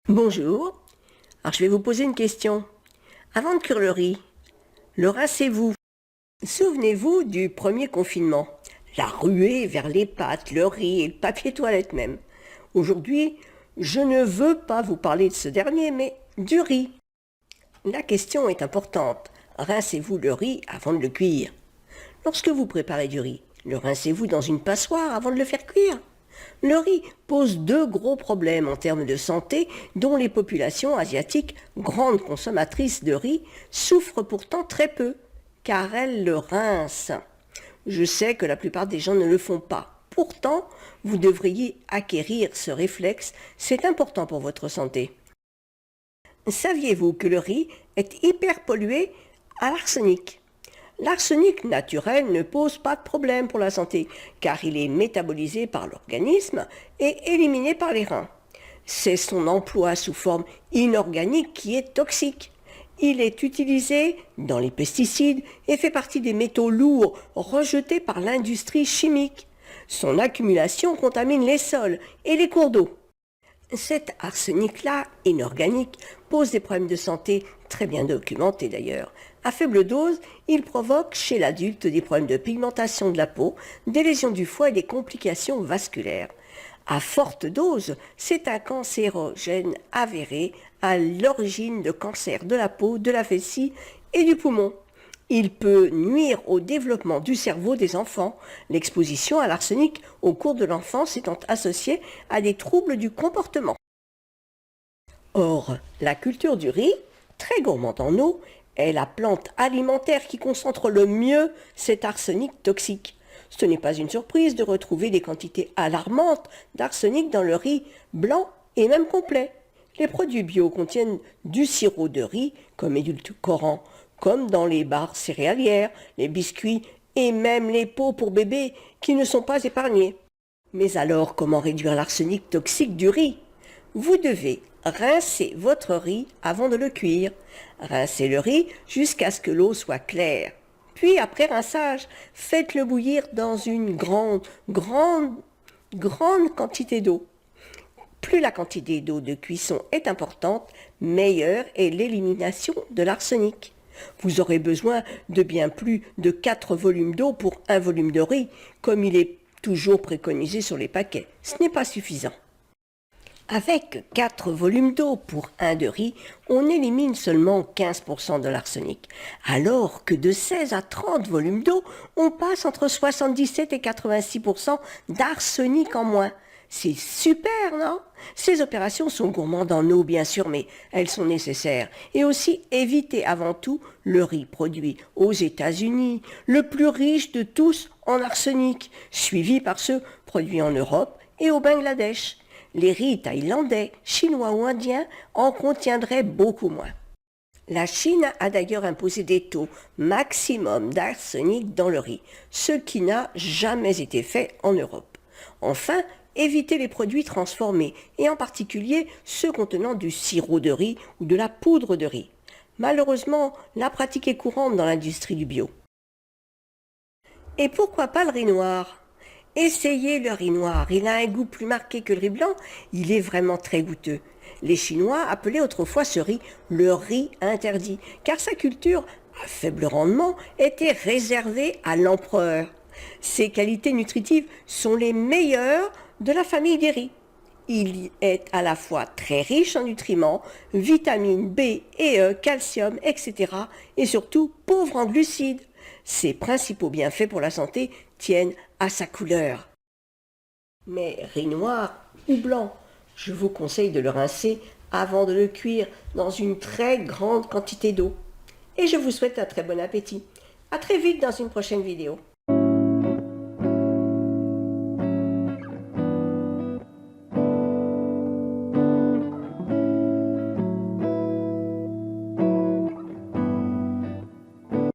Bonjour, alors je vais vous poser une question. Avant de cuire le riz, le rincez-vous? Souvenez-vous du premier confinement, la ruée vers les pâtes, le riz et le papier toilette même. Aujourd'hui, je ne veux pas vous parler de ce dernier, mais du riz. La question est importante. Rincez-vous le riz avant de le cuire? Lorsque vous préparez du riz, le rincez-vous dans une passoire avant de le faire cuire? Le riz pose deux gros problèmes en termes de santé dont les populations asiatiques, grandes consommatrices de riz, souffrent pourtant très peu, car elles le rincent. Je sais que la plupart des gens ne le font pas. Pourtant, vous devriez acquérir ce réflexe, c'est important pour votre santé. Saviez-vous que le riz est hyper pollué à l'arsenic? L'arsenic naturel ne pose pas de problème pour la santé, car il est métabolisé par l'organisme et éliminé par les reins. C'est son emploi sous forme inorganique qui est toxique. Il est utilisé dans les pesticides et fait partie des métaux lourds rejetés par l'industrie chimique. Son accumulation contamine les sols et les cours d'eau. Cet arsenic-là, inorganique, pose des problèmes de santé très bien documentés d'ailleurs. À faible dose, il provoque chez l'adulte des problèmes de pigmentation de la peau, des lésions du foie et des complications vasculaires. À forte dose, c'est un cancérogène avéré à l'origine de cancers de la peau, de la vessie et du poumon. Il peut nuire au développement du cerveau des enfants, l'exposition à l'arsenic au cours de l'enfance étant associée à des troubles du comportement. Or, la culture du riz, très gourmande en eau, est la plante alimentaire qui concentre le mieux cet arsenic toxique. Ce n'est pas une surprise de retrouver des quantités alarmantes d'arsenic dans le riz blanc et même complet. Les produits bio contiennent du sirop de riz comme édulcorant, comme dans les barres céréalières, les biscuits et même les pots pour bébés qui ne sont pas épargnés. Mais alors, comment réduire l'arsenic toxique du riz? Vous devez rincer votre riz avant de le cuire. Rincez le riz jusqu'à ce que l'eau soit claire. Puis, après rinçage, faites-le bouillir dans une grande quantité d'eau. Plus la quantité d'eau de cuisson est importante, meilleure est l'élimination de l'arsenic. Vous aurez besoin de bien plus de 4 volumes d'eau pour un volume de riz, comme il est toujours préconisé sur les paquets. Ce n'est pas suffisant. Avec 4 volumes d'eau pour un de riz, on élimine seulement 15% de l'arsenic, alors que de 16 à 30 volumes d'eau, on passe entre 77 et 86% d'arsenic en moins. C'est super, non? Ces opérations sont gourmandes en eau, bien sûr, mais elles sont nécessaires. Et aussi, évitez avant tout le riz produit aux États-Unis, le plus riche de tous en arsenic, suivi par ceux produits en Europe et au Bangladesh. Les riz thaïlandais, chinois ou indiens en contiendraient beaucoup moins. La Chine a d'ailleurs imposé des taux maximum d'arsenic dans le riz, ce qui n'a jamais été fait en Europe. Enfin, évitez les produits transformés, et en particulier ceux contenant du sirop de riz ou de la poudre de riz. Malheureusement, la pratique est courante dans l'industrie du bio. Et pourquoi pas le riz noir? Essayez le riz noir, il a un goût plus marqué que le riz blanc, il est vraiment très goûteux. Les Chinois appelaient autrefois ce riz le riz interdit, car sa culture, à faible rendement, était réservée à l'empereur. Ses qualités nutritives sont les meilleures de la famille des riz. Il est à la fois très riche en nutriments, vitamines B et E, calcium, etc. et surtout pauvre en glucides. Ses principaux bienfaits pour la santé tiennent à sa couleur. Mais riz noir ou blanc, je vous conseille de le rincer avant de le cuire dans une très grande quantité d'eau. Et je vous souhaite un très bon appétit. À très vite dans une prochaine vidéo.